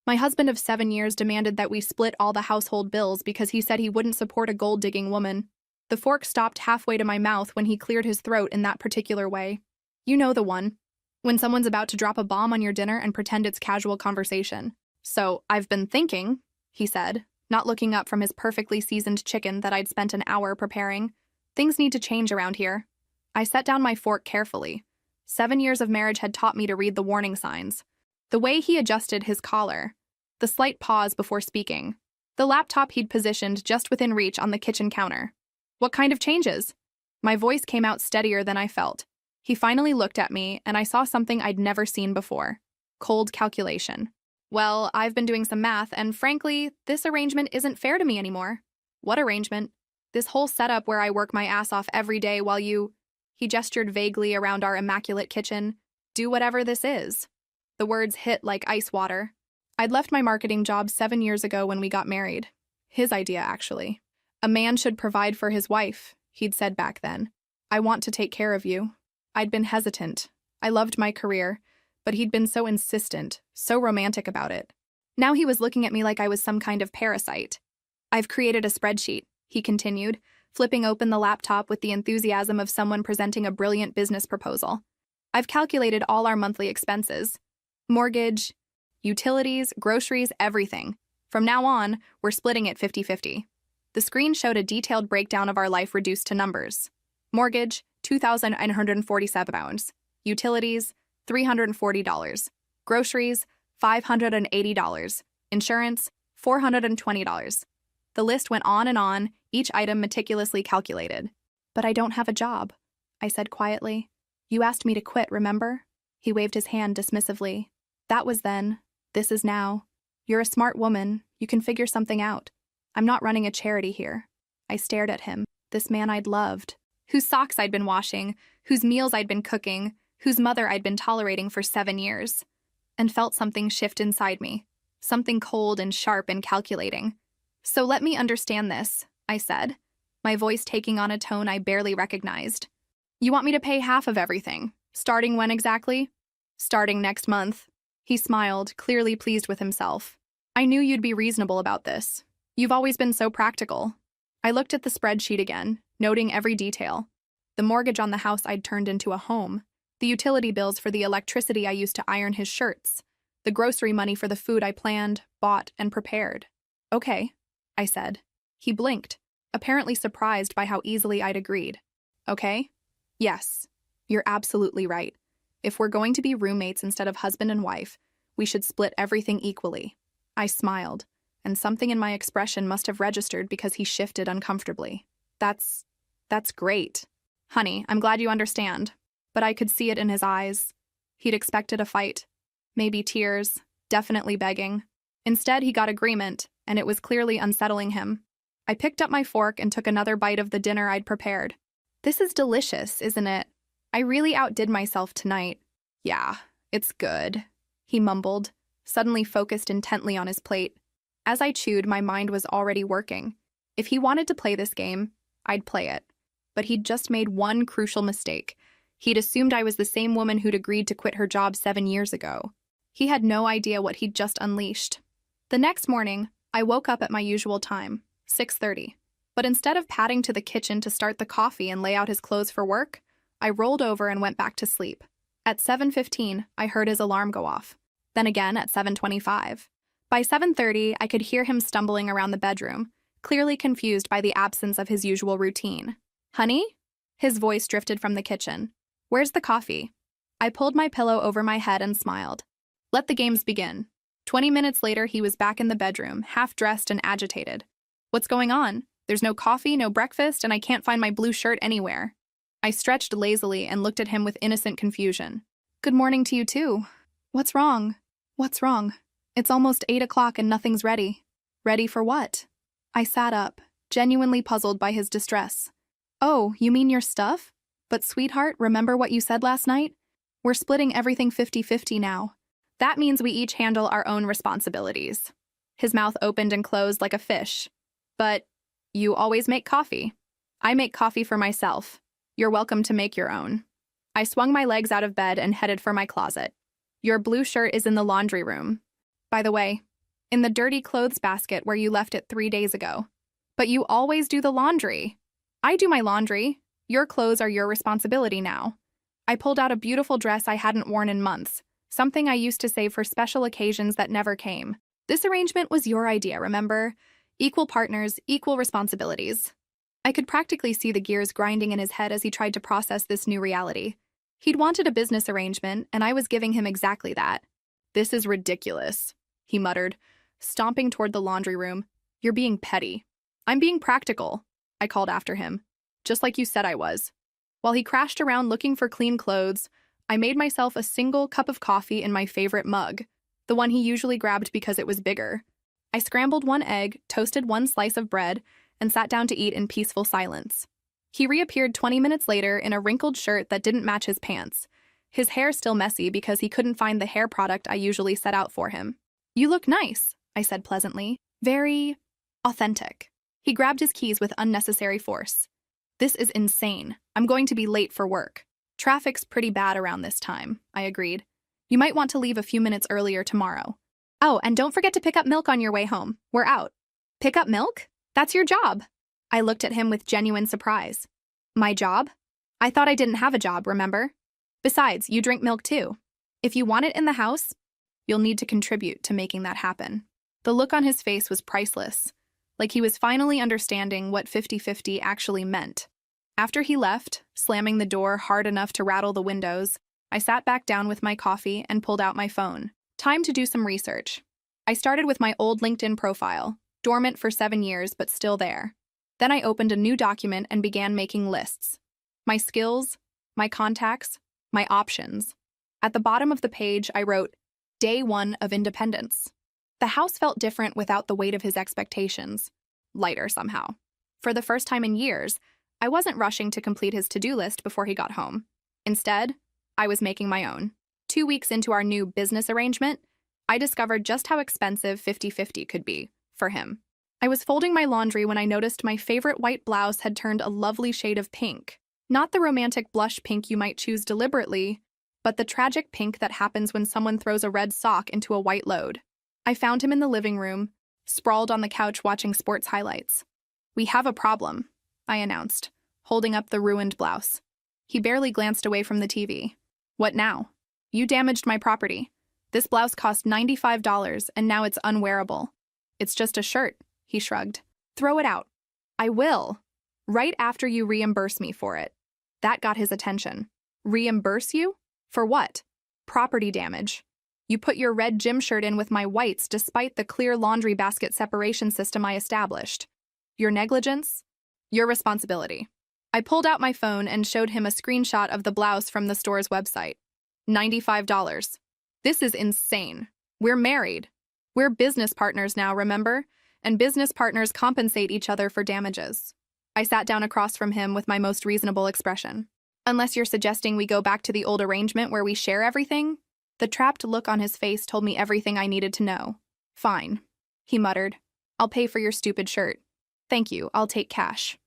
My husband of 7 years demanded that we split all the household bills because he said he wouldn't support a gold-digging woman. The fork stopped halfway to my mouth when he cleared his throat in that particular way. You know the one. When someone's about to drop a bomb on your dinner and pretend it's casual conversation. So, I've been thinking, he said, not looking up from his perfectly seasoned chicken that I'd spent an hour preparing. Things need to change around here. I set down my fork carefully. 7 years of marriage had taught me to read the warning signs. The way he adjusted his collar, the slight pause before speaking, the laptop he'd positioned just within reach on the kitchen counter. What kind of changes? My voice came out steadier than I felt. He finally looked at me, and I saw something I'd never seen before. Cold calculation. Well, I've been doing some math, and frankly, this arrangement isn't fair to me anymore. What arrangement? This whole setup where I work my ass off every day while you— He gestured vaguely around our immaculate kitchen. Do whatever this is. The words hit like ice water. I'd left my marketing job 7 years ago when we got married. His idea, actually. A man should provide for his wife, he'd said back then. I want to take care of you. I'd been hesitant. I loved my career, but he'd been so insistent, so romantic about it. Now he was looking at me like I was some kind of parasite. I've created a spreadsheet, he continued, flipping open the laptop with the enthusiasm of someone presenting a brilliant business proposal. I've calculated all our monthly expenses. Mortgage, utilities, groceries, everything. From now on, we're splitting it 50-50. The screen showed a detailed breakdown of our life reduced to numbers. Mortgage, £2,947. Utilities, $340. Groceries, $580. Insurance, $420. The list went on and on, each item meticulously calculated. But I don't have a job, I said quietly. You asked me to quit, remember? He waved his hand dismissively. That was then. This is now. You're a smart woman. You can figure something out. I'm not running a charity here. I stared at him, this man I'd loved, whose socks I'd been washing, whose meals I'd been cooking, whose mother I'd been tolerating for 7 years, and felt something shift inside me, something cold and sharp and calculating. So let me understand this, I said, my voice taking on a tone I barely recognized. You want me to pay half of everything. Starting when exactly? Starting next month. He smiled, clearly pleased with himself. I knew you'd be reasonable about this. You've always been so practical. I looked at the spreadsheet again, noting every detail. The mortgage on the house I'd turned into a home, the utility bills for the electricity I used to iron his shirts, the grocery money for the food I planned, bought, and prepared. Okay, I said. He blinked, apparently surprised by how easily I'd agreed. Okay? Yes, you're absolutely right. If we're going to be roommates instead of husband and wife, we should split everything equally. I smiled, and something in my expression must have registered because he shifted uncomfortably. That's great. Honey, I'm glad you understand. But I could see it in his eyes. He'd expected a fight. Maybe tears, definitely begging. Instead, he got agreement, and it was clearly unsettling him. I picked up my fork and took another bite of the dinner I'd prepared. This is delicious, isn't it? I really outdid myself tonight. Yeah, it's good, he mumbled, suddenly focused intently on his plate. As I chewed, my mind was already working. If he wanted to play this game, I'd play it. But he'd just made one crucial mistake. He'd assumed I was the same woman who'd agreed to quit her job 7 years ago. He had no idea what he'd just unleashed. The next morning, I woke up at my usual time, 6:30. But instead of padding to the kitchen to start the coffee and lay out his clothes for work, I rolled over and went back to sleep. At 7:15, I heard his alarm go off. Then again at 7:25. By 7:30, I could hear him stumbling around the bedroom, clearly confused by the absence of his usual routine. Honey? His voice drifted from the kitchen. Where's the coffee? I pulled my pillow over my head and smiled. Let the games begin. 20 minutes later, he was back in the bedroom, half-dressed and agitated. What's going on? There's no coffee, no breakfast, and I can't find my blue shirt anywhere. I stretched lazily and looked at him with innocent confusion. Good morning to you, too. What's wrong? What's wrong? It's almost 8 o'clock and nothing's ready. Ready for what? I sat up, genuinely puzzled by his distress. Oh, you mean your stuff? But sweetheart, remember what you said last night? We're splitting everything 50-50 now. That means we each handle our own responsibilities. His mouth opened and closed like a fish. But you always make coffee. I make coffee for myself. You're welcome to make your own. I swung my legs out of bed and headed for my closet. Your blue shirt is in the laundry room. By the way, In the dirty clothes basket where you left it 3 days ago. But you always do the laundry. I do my laundry. Your clothes are your responsibility now. I pulled out a beautiful dress I hadn't worn in months, something I used to save for special occasions that never came. This arrangement was your idea, remember? Equal partners, equal responsibilities. I could practically see the gears grinding in his head as he tried to process this new reality. He'd wanted a business arrangement, and I was giving him exactly that. "This is ridiculous," he muttered, stomping toward the laundry room. "You're being petty." "I'm being practical," I called after him. "Just like you said I was." While he crashed around looking for clean clothes, I made myself a single cup of coffee in my favorite mug, the one he usually grabbed because it was bigger. I scrambled one egg, toasted one slice of bread, and sat down to eat in peaceful silence. He reappeared 20 minutes later in a wrinkled shirt that didn't match his pants, his hair still messy because he couldn't find the hair product I usually set out for him. "You look nice," I said pleasantly. "Very authentic." He grabbed his keys with unnecessary force. "This is insane. I'm going to be late for work." "Traffic's pretty bad around this time," I agreed. "You might want to leave a few minutes earlier tomorrow. Oh, and don't forget to pick up milk on your way home. We're out." "Pick up milk? That's your job." I looked at him with genuine surprise. "My job? I thought I didn't have a job, remember? Besides, you drink milk too. If you want it in the house, you'll need to contribute to making that happen." The look on his face was priceless, like he was finally understanding what 50-50 actually meant. After he left, slamming the door hard enough to rattle the windows, I sat back down with my coffee and pulled out my phone. Time to do some research. I started with my old LinkedIn profile, dormant for 7 years but still there. Then I opened a new document and began making lists. My skills, my contacts, my options. At the bottom of the page, I wrote, "Day 1 of independence." The house felt different without the weight of his expectations. Lighter somehow. For the first time in years, I wasn't rushing to complete his to-do list before he got home. Instead, I was making my own. 2 weeks into our new business arrangement, I discovered just how expensive 50-50 could be for him. I was folding my laundry when I noticed my favorite white blouse had turned a lovely shade of pink. Not the romantic blush pink you might choose deliberately, but the tragic pink that happens when someone throws a red sock into a white load. I found him in the living room, sprawled on the couch watching sports highlights. "We have a problem," I announced, holding up the ruined blouse. He barely glanced away from the TV. "What now?" "You damaged my property. This blouse cost $95 and now it's unwearable." "It's just a shirt," he shrugged. "Throw it out." "I will. Right after you reimburse me for it." That got his attention. "Reimburse you? For what?" "Property damage. You put your red gym shirt in with my whites despite the clear laundry basket separation system I established. Your negligence? Your responsibility." I pulled out my phone and showed him a screenshot of the blouse from the store's website. $95. "This is insane. We're married. We're business partners now, remember? And business partners compensate each other for damages." I sat down across from him with my most reasonable expression. "Unless you're suggesting we go back to the old arrangement where we share everything?" The trapped look on his face told me everything I needed to know. "Fine," he muttered. "I'll pay for your stupid shirt." "Thank you, I'll take cash."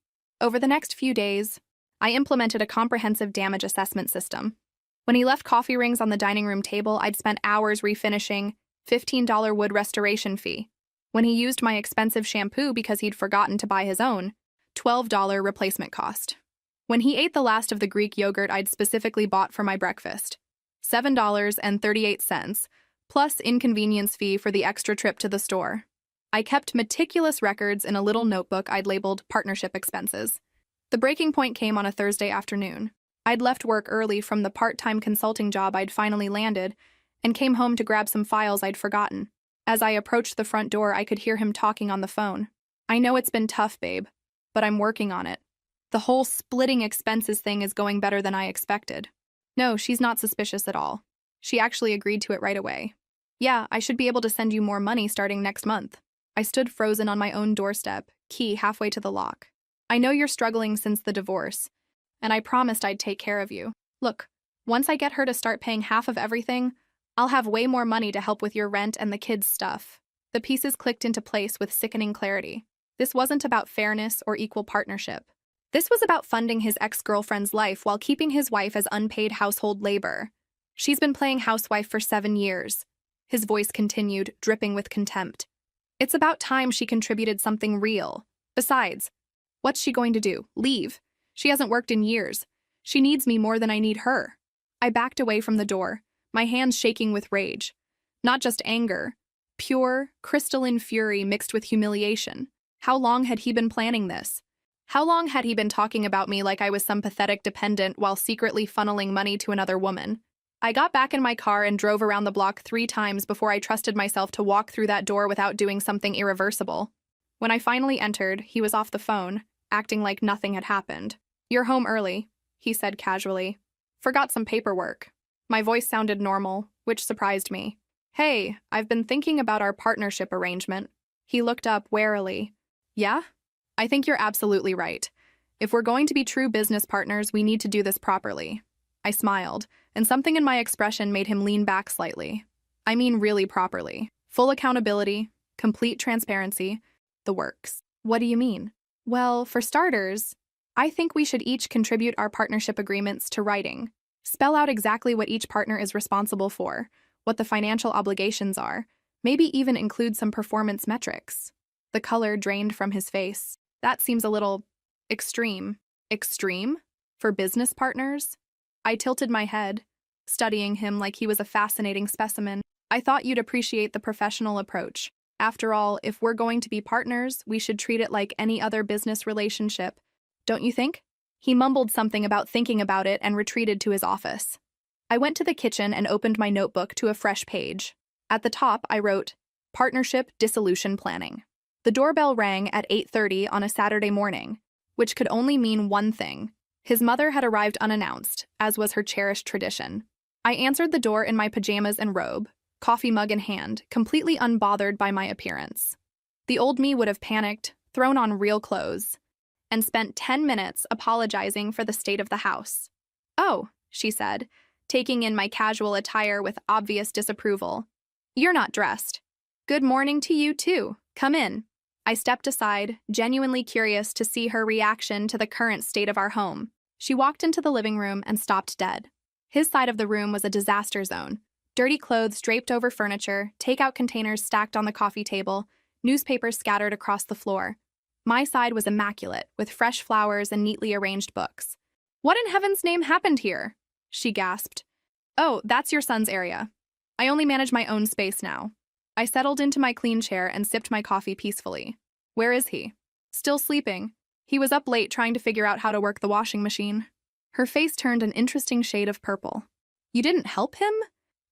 Over the next few days, I implemented a comprehensive damage assessment system. When he left coffee rings on the dining room table, I'd spent hours refinishing, $15 wood restoration fee. When he used my expensive shampoo because he'd forgotten to buy his own, $12 replacement cost. When he ate the last of the Greek yogurt I'd specifically bought for my breakfast, $7.38, plus inconvenience fee for the extra trip to the store. I kept meticulous records in a little notebook I'd labeled partnership expenses. The breaking point came on a Thursday afternoon. I'd left work early from the part-time consulting job I'd finally landed and came home to grab some files I'd forgotten. As I approached the front door, I could hear him talking on the phone. "I know it's been tough, babe, but I'm working on it. The whole splitting expenses thing is going better than I expected." No, she's not suspicious at all. She actually agreed to it right away. "Yeah, I should be able to send you more money starting next month." I stood frozen on my own doorstep, key halfway to the lock. "I know you're struggling since the divorce, and I promised I'd take care of you. Look, once I get her to start paying half of everything, I'll have way more money to help with your rent and the kids' stuff." The pieces clicked into place with sickening clarity. This wasn't about fairness or equal partnership. This was about funding his ex-girlfriend's life while keeping his wife as unpaid household labor. "She's been playing housewife for 7 years. His voice continued, dripping with contempt. It's about time she contributed something real. Besides, what's she going to do? Leave? She hasn't worked in years. She needs me more than I need her. I backed away from the door, my hands shaking with rage. Not just anger, pure, crystalline fury mixed with humiliation. How long had he been planning this? How long had he been talking about me like I was some pathetic dependent while secretly funneling money to another woman? I got back in my car and drove around the block 3 times before I trusted myself to walk through that door without doing something irreversible. When I finally entered, he was off the phone, acting like nothing had happened. "You're home early," he said casually. "Forgot some paperwork." My voice sounded normal, which surprised me. "Hey, I've been thinking about our partnership arrangement." He looked up warily. "Yeah? I think you're absolutely right. If we're going to be true business partners, we need to do this properly." I smiled, and something in my expression made him lean back slightly. "I mean really properly. Full accountability, complete transparency, the works." "What do you mean?" "Well, for starters, I think we should each contribute our partnership agreements to writing. Spell out exactly what each partner is responsible for, what the financial obligations are, maybe even include some performance metrics." The color drained from his face. "That seems a little extreme." "Extreme? For business partners?" I tilted my head, studying him like he was a fascinating specimen. "I thought you'd appreciate the professional approach. After all, if we're going to be partners, we should treat it like any other business relationship. Don't you think?" He mumbled something about thinking about it and retreated to his office. I went to the kitchen and opened my notebook to a fresh page. At the top, I wrote, "Partnership Dissolution Planning." The doorbell rang at 8:30 on a Saturday morning, which could only mean one thing. His mother had arrived unannounced, as was her cherished tradition. I answered the door in my pajamas and robe, coffee mug in hand, completely unbothered by my appearance. The old me would have panicked, thrown on real clothes, and spent 10 minutes apologizing for the state of the house. "Oh," she said, taking in my casual attire with obvious disapproval. "You're not dressed." "Good morning to you, too. Come in." I stepped aside, genuinely curious to see her reaction to the current state of our home. She walked into the living room and stopped dead. His side of the room was a disaster zone. Dirty clothes draped over furniture, takeout containers stacked on the coffee table, newspapers scattered across the floor. My side was immaculate, with fresh flowers and neatly arranged books. "What in heaven's name happened here?" she gasped. "Oh, that's your son's area. I only manage my own space now." I settled into my clean chair and sipped my coffee peacefully. "Where is he?" "Still sleeping. He was up late trying to figure out how to work the washing machine." Her face turned an interesting shade of purple. "You didn't help him?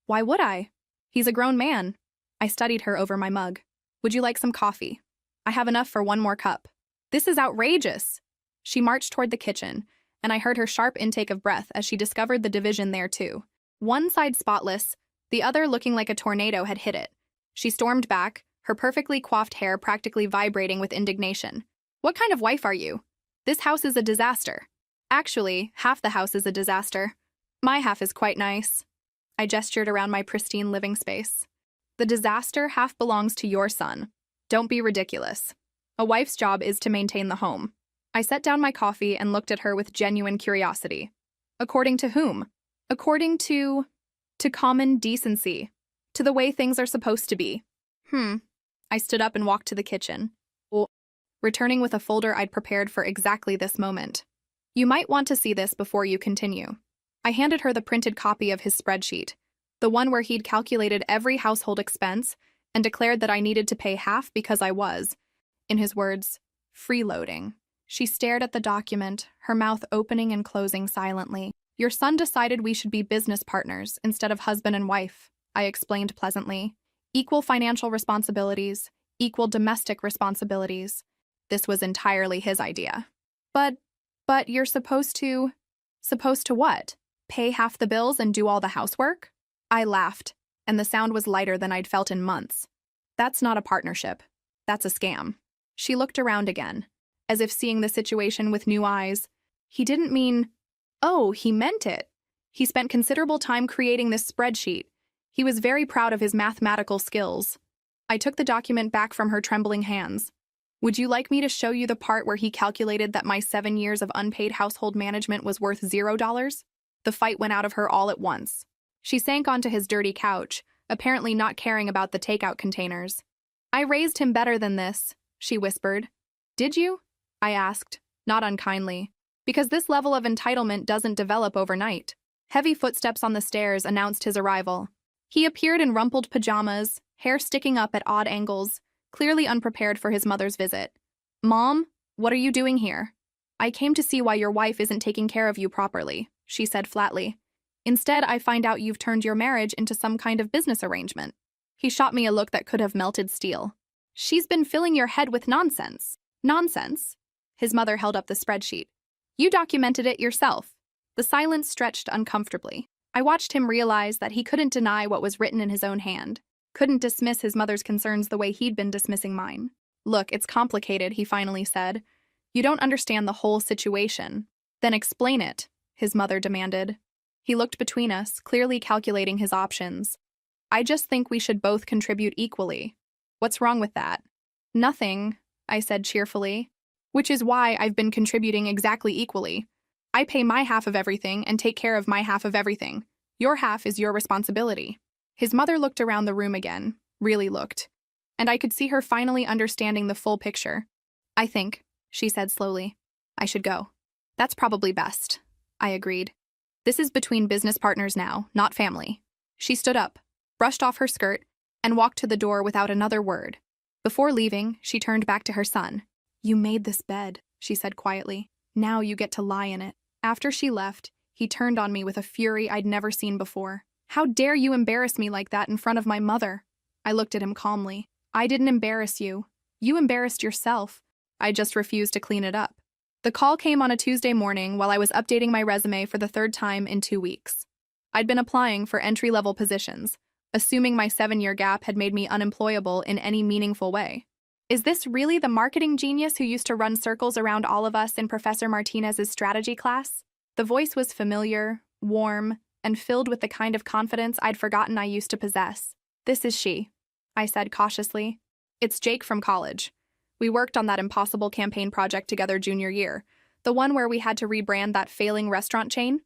Why would I? He's a grown man." I studied her over my mug. "Would you like some coffee?" "I have enough for one more cup." "This is outrageous." She marched toward the kitchen, and I heard her sharp intake of breath as she discovered the division there too. One side spotless, the other looking like a tornado had hit it. She stormed back, her perfectly coiffed hair practically vibrating with indignation. "What kind of wife are you? This house is a disaster." "Actually, half the house is a disaster. My half is quite nice." I gestured around my pristine living space. "The disaster half belongs to your son. Don't be ridiculous. A wife's job is to maintain the home." I set down my coffee and looked at her with genuine curiosity. "According to whom?" "According to common decency. To the way things are supposed to be." I stood up and walked to the kitchen, returning with a folder I'd prepared for exactly this moment. "You might want to see this before you continue." I handed her the printed copy of his spreadsheet, the one where he'd calculated every household expense and declared that I needed to pay half because I was, in his words, freeloading. She stared at the document, her mouth opening and closing silently. "Your son decided we should be business partners instead of husband and wife," I explained pleasantly. "Equal financial responsibilities, equal domestic responsibilities." This was entirely his idea. But you're supposed to what? Pay half the bills and do all the housework?" I laughed, and the sound was lighter than I'd felt in months. "That's not a partnership. That's a scam." She looked around again, as if seeing the situation with new eyes. "He didn't mean—" "Oh, he meant it. He spent considerable time creating this spreadsheet. He was very proud of his mathematical skills." I took the document back from her trembling hands. "Would you like me to show you the part where he calculated that my 7 years of unpaid household management was worth $0? The fight went out of her all at once. She sank onto his dirty couch, apparently not caring about the takeout containers. I raised him better than this, she whispered. Did you? I asked, not unkindly, because this level of entitlement doesn't develop overnight. Heavy footsteps on the stairs announced his arrival. He appeared in rumpled pajamas, hair sticking up at odd angles, clearly unprepared for his mother's visit. Mom, what are you doing here? I came to see why your wife isn't taking care of you properly, she said flatly. Instead, I find out you've turned your marriage into some kind of business arrangement. He shot me a look that could have melted steel. She's been filling your head with nonsense. Nonsense? His mother held up the spreadsheet. You documented it yourself. The silence stretched uncomfortably. I watched him realize that he couldn't deny what was written in his own hand, couldn't dismiss his mother's concerns the way he'd been dismissing mine. Look, it's complicated, he finally said. You don't understand the whole situation. Then explain it, his mother demanded. He looked between us, clearly calculating his options. I just think we should both contribute equally. What's wrong with that? Nothing, I said cheerfully. Which is why I've been contributing exactly equally. I pay my half of everything and take care of my half of everything. Your half is your responsibility. His mother looked around the room again, really looked. And I could see her finally understanding the full picture. I think, she said slowly, I should go. That's probably best, I agreed. This is between business partners now, not family. She stood up, brushed off her skirt, and walked to the door without another word. Before leaving, she turned back to her son. You made this bed, she said quietly. Now you get to lie in it. After she left, he turned on me with a fury I'd never seen before. How dare you embarrass me like that in front of my mother? I looked at him calmly. I didn't embarrass you. You embarrassed yourself. I just refused to clean it up. The call came on a Tuesday morning while I was updating my resume for the third time in 2 weeks. I'd been applying for entry-level positions, assuming my 7-year gap had made me unemployable in any meaningful way. Is this really the marketing genius who used to run circles around all of us in Professor Martinez's strategy class? The voice was familiar, warm, and filled with the kind of confidence I'd forgotten I used to possess. This is she, I said cautiously. It's Jake from college. We worked on that impossible campaign project together junior year, the one where we had to rebrand that failing restaurant chain.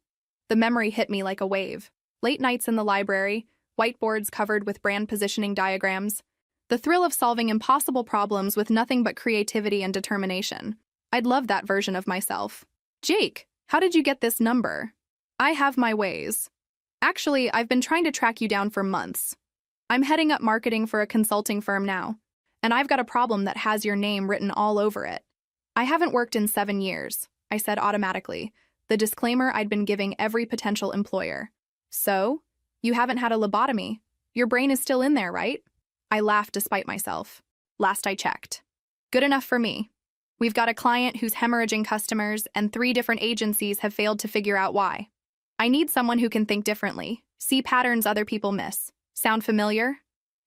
The memory hit me like a wave. Late nights in the library, whiteboards covered with brand positioning diagrams, the thrill of solving impossible problems with nothing but creativity and determination. I'd love that version of myself. Jake, how did you get this number? I have my ways. Actually, I've been trying to track you down for months. I'm heading up marketing for a consulting firm now, and I've got a problem that has your name written all over it. I haven't worked in 7 years, I said automatically, the disclaimer I'd been giving every potential employer. So? You haven't had a lobotomy. Your brain is still in there, right? I laughed despite myself. Last I checked. Good enough for me. We've got a client who's hemorrhaging customers, and 3 different agencies have failed to figure out why. I need someone who can think differently, see patterns other people miss. Sound familiar?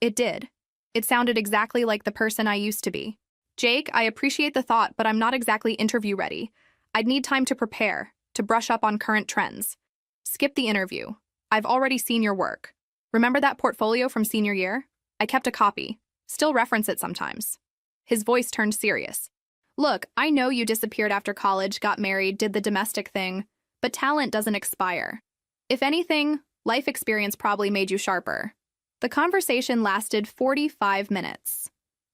It did. It sounded exactly like the person I used to be. Jake, I appreciate the thought, but I'm not exactly interview ready. I'd need time to prepare, to brush up on current trends. Skip the interview. I've already seen your work. Remember that portfolio from senior year? I kept a copy. Still reference it sometimes. His voice turned serious. Look, I know you disappeared after college, got married, did the domestic thing, but talent doesn't expire. If anything, life experience probably made you sharper. The conversation lasted 45 minutes.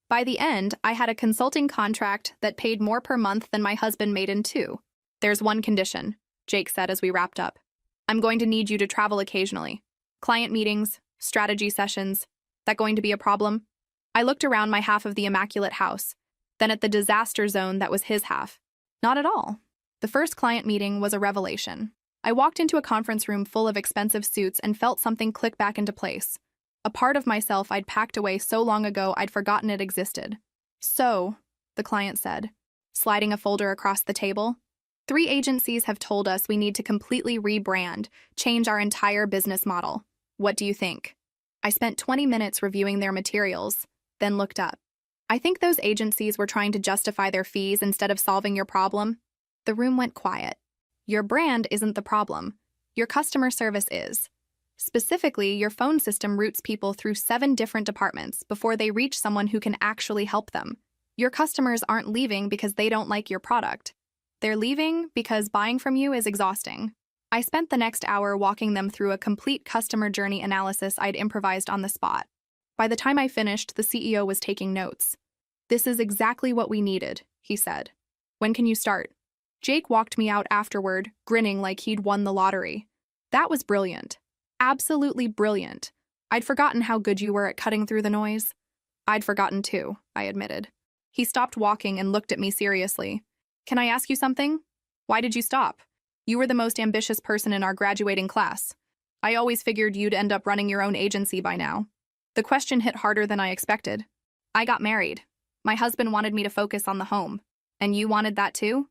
By the end, I had a consulting contract that paid more per month than my husband made in 2. There's one condition, Jake said as we wrapped up. I'm going to need you to travel occasionally. Client meetings, strategy sessions. That going to be a problem? I looked around my half of the immaculate house, then at the disaster zone that was his half. Not at all. The first client meeting was a revelation. I walked into a conference room full of expensive suits and felt something click back into place. A part of myself I'd packed away so long ago I'd forgotten it existed. So, the client said, sliding a folder across the table, 3 agencies have told us we need to completely rebrand, change our entire business model. What do you think? I spent 20 minutes reviewing their materials, then looked up. I think those agencies were trying to justify their fees instead of solving your problem. The room went quiet. Your brand isn't the problem. Your customer service is. Specifically, your phone system routes people through 7 different departments before they reach someone who can actually help them. Your customers aren't leaving because they don't like your product. They're leaving because buying from you is exhausting. I spent the next hour walking them through a complete customer journey analysis I'd improvised on the spot. By the time I finished, the CEO was taking notes. "This is exactly what we needed," he said. "When can you start?" Jake walked me out afterward, grinning like he'd won the lottery. "That was brilliant. Absolutely brilliant. I'd forgotten how good you were at cutting through the noise." "I'd forgotten too," I admitted. He stopped walking and looked at me seriously. "Can I ask you something? Why did you stop? You were the most ambitious person in our graduating class. I always figured you'd end up running your own agency by now." The question hit harder than I expected. "I got married. My husband wanted me to focus on the home. And you wanted that too?"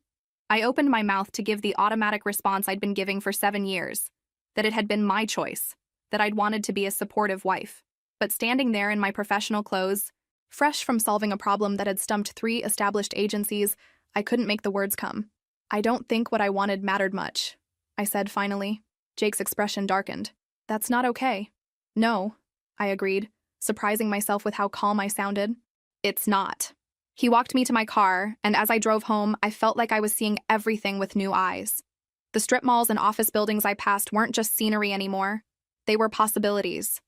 I opened my mouth to give the automatic response I'd been giving for 7 years. That it had been my choice. That I'd wanted to be a supportive wife. But standing there in my professional clothes, fresh from solving a problem that had stumped 3 established agencies, I couldn't make the words come. "I don't think what I wanted mattered much," I said finally. Jake's expression darkened. "That's not okay." "No," I agreed, surprising myself with how calm I sounded. "It's not." He walked me to my car, and as I drove home, I felt like I was seeing everything with new eyes. The strip malls and office buildings I passed weren't just scenery anymore. They were possibilities,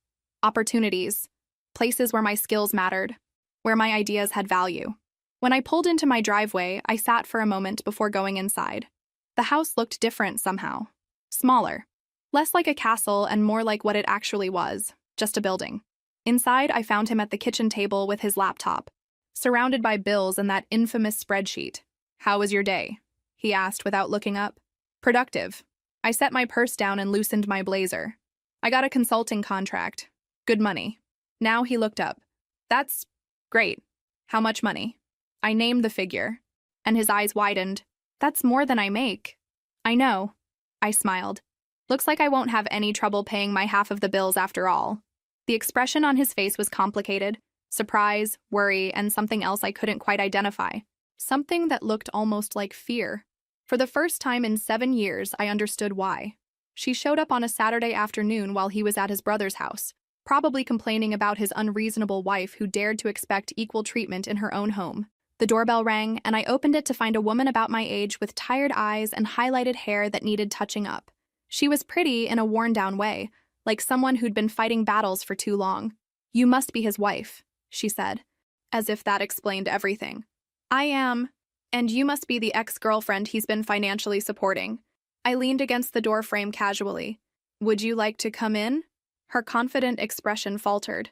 opportunities, places where my skills mattered, where my ideas had value. When I pulled into my driveway, I sat for a moment before going inside. The house looked different somehow. Smaller. Less like a castle and more like what it actually was, just a building. Inside, I found him at the kitchen table with his laptop, surrounded by bills and that infamous spreadsheet. "How was your day?" he asked without looking up. "Productive." I set my purse down and loosened my blazer. "I got a consulting contract. Good money." Now he looked up. "That's great. How much money?" I named the figure, and his eyes widened. "That's more than I make." "I know." I smiled. "Looks like I won't have any trouble paying my half of the bills after all." The expression on his face was complicated. Surprise, worry, and something else I couldn't quite identify. Something that looked almost like fear. For the first time in 7 years, I understood why. She showed up on a Saturday afternoon while he was at his brother's house, probably complaining about his unreasonable wife who dared to expect equal treatment in her own home. The doorbell rang, and I opened it to find a woman about my age with tired eyes and highlighted hair that needed touching up. She was pretty in a worn-down way, like someone who'd been fighting battles for too long. "You must be his wife," she said, as if that explained everything. "I am, and you must be the ex-girlfriend he's been financially supporting." I leaned against the door frame casually. "Would you like to come in?" Her confident expression faltered.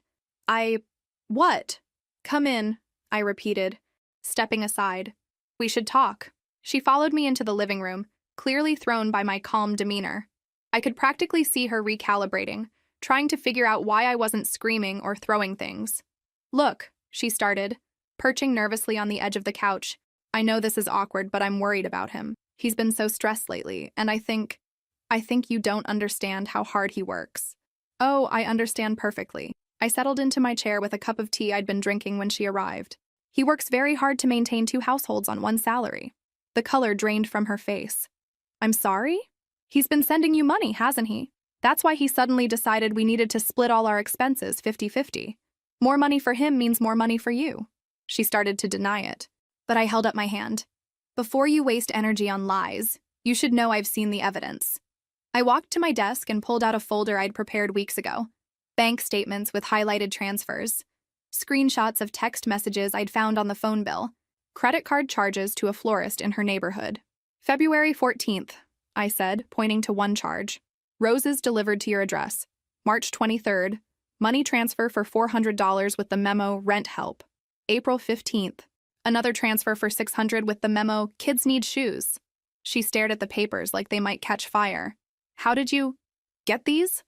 What?" "Come in," I repeated, stepping aside. "We should talk." She followed me into the living room, clearly thrown by my calm demeanor. I could practically see her recalibrating, trying to figure out why I wasn't screaming or throwing things. "Look," she started, perching nervously on the edge of the couch. "I know this is awkward, but I'm worried about him. He's been so stressed lately, and I think you don't understand how hard he works." "Oh, I understand perfectly." I settled into my chair with a cup of tea I'd been drinking when she arrived. "He works very hard to maintain 2 households on one salary." The color drained from her face. "I'm sorry? He's been sending you money, hasn't he? That's why he suddenly decided we needed to split all our expenses 50-50. More money for him means more money for you." She started to deny it, but I held up my hand. "Before you waste energy on lies, you should know I've seen the evidence." I walked to my desk and pulled out a folder I'd prepared weeks ago. Bank statements with highlighted transfers, screenshots of text messages I'd found on the phone bill, credit card charges to a florist in her neighborhood. "February 14th, I said, pointing to one charge. "Roses delivered to your address. March 23rd, money transfer for $400 with the memo rent help. April 15th, another transfer for $600 with the memo kids need shoes." She stared at the papers like they might catch fire. "How did you get these?"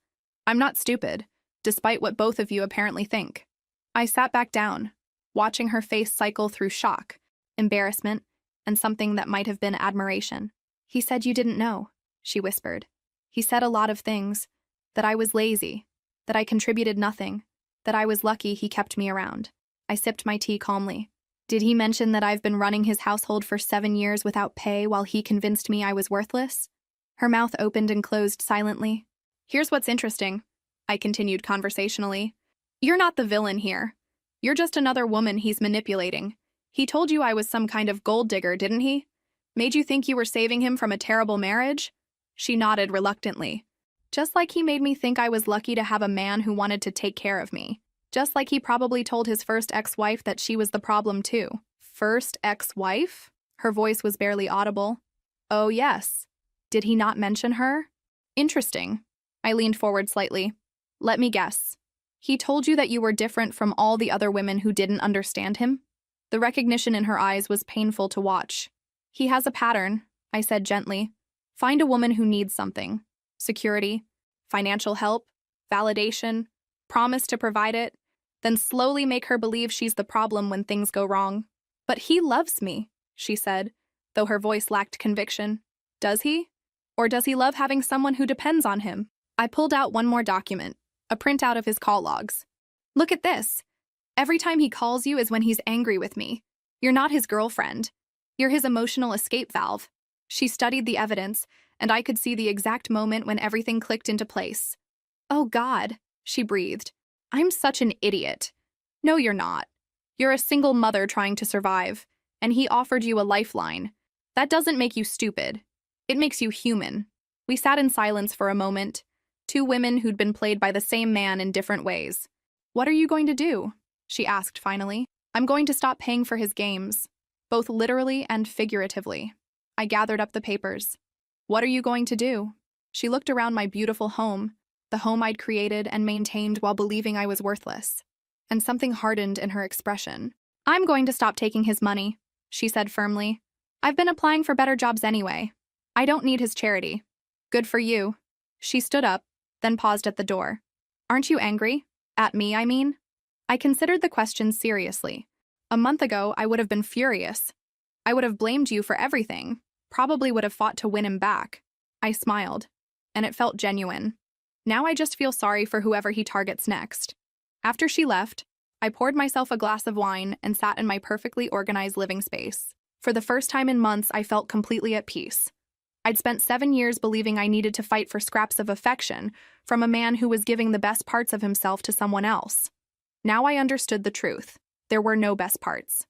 "I'm not stupid, despite what both of you apparently think." I sat back down, watching her face cycle through shock, embarrassment, and something that might have been admiration. "He said you didn't know," she whispered. "He said a lot of things. That I was lazy, that I contributed nothing, that I was lucky he kept me around." I sipped my tea calmly. "Did he mention that I've been running his household for 7 years without pay while he convinced me I was worthless?" Her mouth opened and closed silently. "Here's what's interesting," I continued conversationally. "You're not the villain here. You're just another woman he's manipulating. He told you I was some kind of gold digger, didn't he? Made you think you were saving him from a terrible marriage?" She nodded reluctantly. "Just like he made me think I was lucky to have a man who wanted to take care of me." Just like he probably told his first ex-wife that she was the problem too. First ex-wife? Her voice was barely audible. Oh, yes. Did he not mention her? Interesting. I leaned forward slightly. Let me guess. He told you that you were different from all the other women who didn't understand him? The recognition in her eyes was painful to watch. He has a pattern, I said gently. Find a woman who needs something. Security, financial help, validation, promise to provide it, then slowly make her believe she's the problem when things go wrong. But he loves me, she said, though her voice lacked conviction. Does he? Or does he love having someone who depends on him? I pulled out one more document, a printout of his call logs. Look at this. Every time he calls you is when he's angry with me. You're not his girlfriend. You're his emotional escape valve. She studied the evidence, and I could see the exact moment when everything clicked into place. Oh God, she breathed. I'm such an idiot. No, you're not. You're a single mother trying to survive, and he offered you a lifeline. That doesn't make you stupid. It makes you human. We sat in silence for a moment, two women who'd been played by the same man in different ways. What are you going to do? She asked finally. I'm going to stop paying for his games, both literally and figuratively. I gathered up the papers. What are you going to do? She looked around my beautiful home, the home I'd created and maintained while believing I was worthless. And something hardened in her expression. I'm going to stop taking his money, she said firmly. I've been applying for better jobs anyway. I don't need his charity. Good for you. She stood up, then paused at the door. Aren't you angry? At me, I mean? I considered the question seriously. A month ago, I would have been furious. I would have blamed you for everything, probably would have fought to win him back. I smiled, and it felt genuine. Now I just feel sorry for whoever he targets next. After she left, I poured myself a glass of wine and sat in my perfectly organized living space. For the first time in months, I felt completely at peace. I'd spent 7 years believing I needed to fight for scraps of affection from a man who was giving the best parts of himself to someone else. Now I understood the truth. There were no best parts.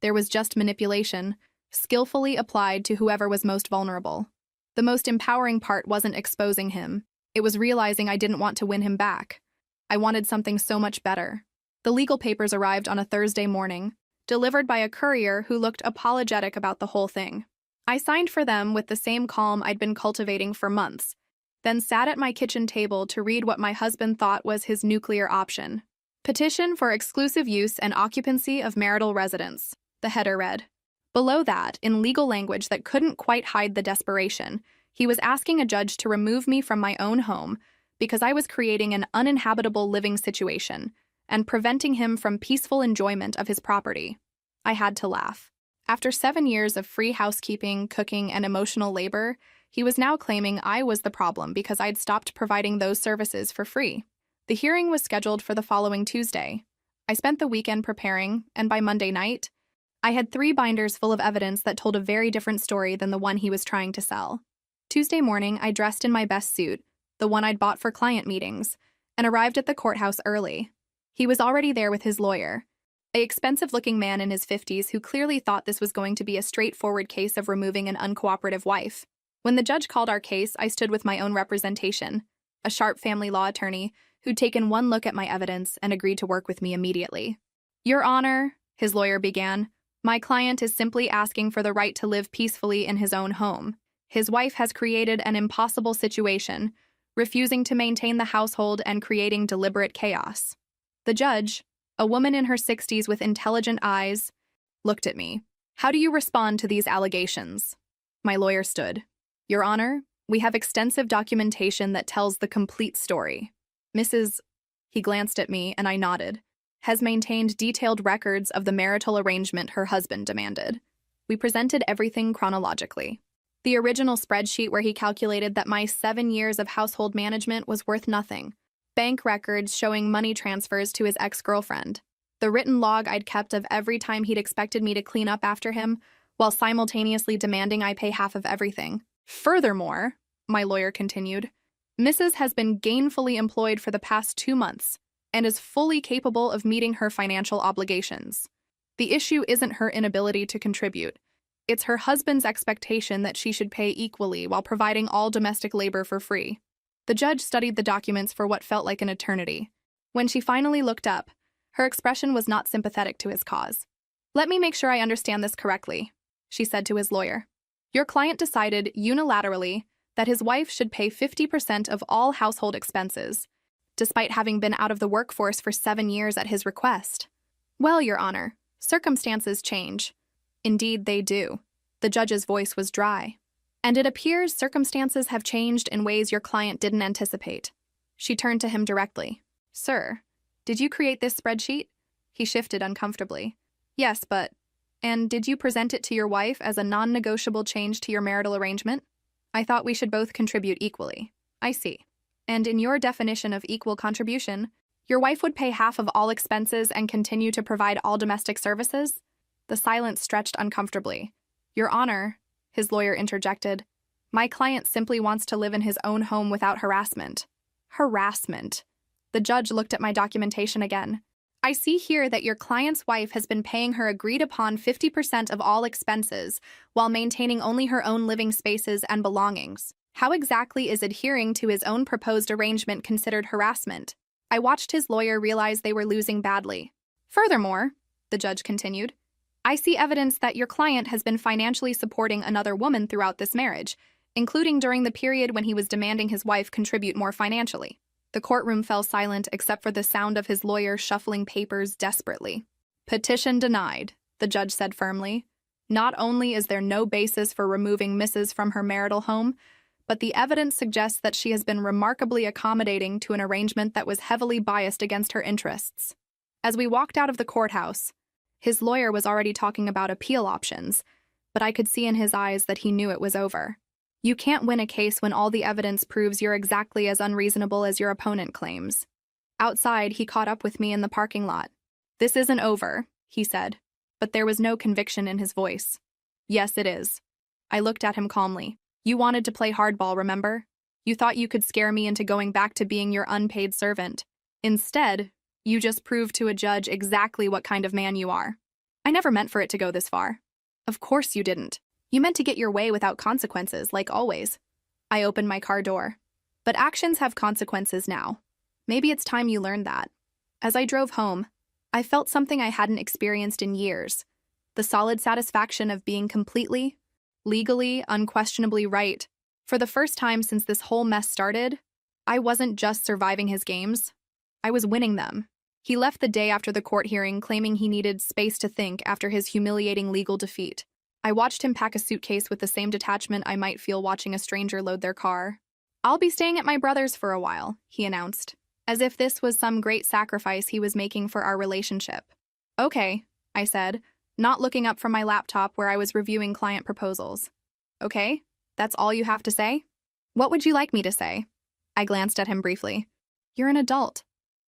There was just manipulation, skillfully applied to whoever was most vulnerable. The most empowering part wasn't exposing him. It was realizing I didn't want to win him back. I wanted something so much better. The legal papers arrived on a Thursday morning, delivered by a courier who looked apologetic about the whole thing. I signed for them with the same calm I'd been cultivating for months, then sat at my kitchen table to read what my husband thought was his nuclear option. Petition for exclusive use and occupancy of marital residence, the header read. Below that, in legal language that couldn't quite hide the desperation, he was asking a judge to remove me from my own home because I was creating an uninhabitable living situation and preventing him from peaceful enjoyment of his property. I had to laugh. After 7 years of free housekeeping, cooking, and emotional labor, he was now claiming I was the problem because I'd stopped providing those services for free. The hearing was scheduled for the following Tuesday. I spent the weekend preparing, and by Monday night, I had 3 binders full of evidence that told a very different story than the one he was trying to sell. Tuesday morning, I dressed in my best suit, the one I'd bought for client meetings, and arrived at the courthouse early. He was already there with his lawyer, an expensive-looking man in his 50s who clearly thought this was going to be a straightforward case of removing an uncooperative wife. When the judge called our case, I stood with my own representation, a sharp family law attorney who'd taken one look at my evidence and agreed to work with me immediately. Your Honor, his lawyer began, my client is simply asking for the right to live peacefully in his own home. His wife has created an impossible situation, refusing to maintain the household and creating deliberate chaos. The judge, a woman in her 60s with intelligent eyes, looked at me. How do you respond to these allegations? My lawyer stood. Your Honor, we have extensive documentation that tells the complete story. Mrs. He glanced at me and I nodded. Has maintained detailed records of the marital arrangement her husband demanded. We presented everything chronologically. The original spreadsheet where he calculated that my 7 years of household management was worth nothing. Bank records showing money transfers to his ex-girlfriend. The written log I'd kept of every time he'd expected me to clean up after him, while simultaneously demanding I pay half of everything. Furthermore, my lawyer continued, Mrs. has been gainfully employed for the past 2 months and is fully capable of meeting her financial obligations. The issue isn't her inability to contribute. It's her husband's expectation that she should pay equally while providing all domestic labor for free. The judge studied the documents for what felt like an eternity. When she finally looked up, Her expression was not sympathetic to his cause. "Let me make sure I understand this correctly," she said to his lawyer. "Your client decided unilaterally that his wife should pay 50% of all household expenses, despite having been out of the workforce for 7 years at his request." "Well, Your Honor, circumstances change." "Indeed they do." The judge's voice was dry. "And it appears circumstances have changed in ways your client didn't anticipate." She turned to him directly. "Sir, did you create this spreadsheet?" He shifted uncomfortably. "Yes, but... And did you present it to your wife as a non-negotiable change to your marital arrangement?" "I thought we should both contribute equally." "I see. And in your definition of equal contribution, your wife would pay half of all expenses and continue to provide all domestic services?" The silence stretched uncomfortably. "Your Honor," his lawyer interjected, "my client simply wants to live in his own home without harassment." Harassment. The judge looked at my documentation again. "I see here that your client's wife has been paying her agreed-upon 50% of all expenses while maintaining only her own living spaces and belongings. How exactly is adhering to his own proposed arrangement considered harassment?" I watched his lawyer realize they were losing badly. "Furthermore," the judge continued, "I see evidence that your client has been financially supporting another woman throughout this marriage, including during the period when he was demanding his wife contribute more financially." The courtroom fell silent except for the sound of his lawyer shuffling papers desperately. "Petition denied," the judge said firmly. "Not only is there no basis for removing Mrs. from her marital home, but the evidence suggests that she has been remarkably accommodating to an arrangement that was heavily biased against her interests." As we walked out of the courthouse, his lawyer was already talking about appeal options, but I could see in his eyes that he knew it was over. You can't win a case when all the evidence proves you're exactly as unreasonable as your opponent claims. Outside, he caught up with me in the parking lot. "This isn't over," he said, but there was no conviction in his voice. "Yes, it is." I looked at him calmly. "You wanted to play hardball, remember? You thought you could scare me into going back to being your unpaid servant. Instead, you just proved to a judge exactly what kind of man you are. I never meant for it to go this far." "Of course you didn't. You meant to get your way without consequences, like always." I opened my car door. "But actions have consequences now. Maybe it's time you learned that." As I drove home, I felt something I hadn't experienced in years. The solid satisfaction of being completely, legally, unquestionably right. For the first time since this whole mess started, I wasn't just surviving his games. I was winning them. He left the day after the court hearing, claiming he needed space to think after his humiliating legal defeat. I watched him pack a suitcase with the same detachment I might feel watching a stranger load their car. "I'll be staying at my brother's for a while," he announced, as if this was some great sacrifice he was making for our relationship. "Okay," I said, not looking up from my laptop where I was reviewing client proposals. "Okay, that's all you have to say? What would you like me to say?" I glanced at him briefly. "You're an adult.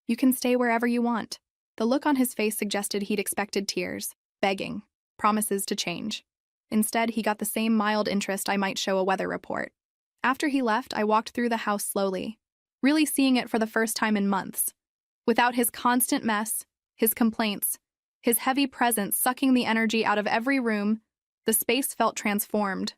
You can stay wherever you want." The look on his face suggested he'd expected tears, begging, promises to change. Instead, he got the same mild interest I might show a weather report. After he left, I walked through the house slowly, really seeing it for the first time in months. Without his constant mess, his complaints, his heavy presence sucking the energy out of every room, the space felt transformed,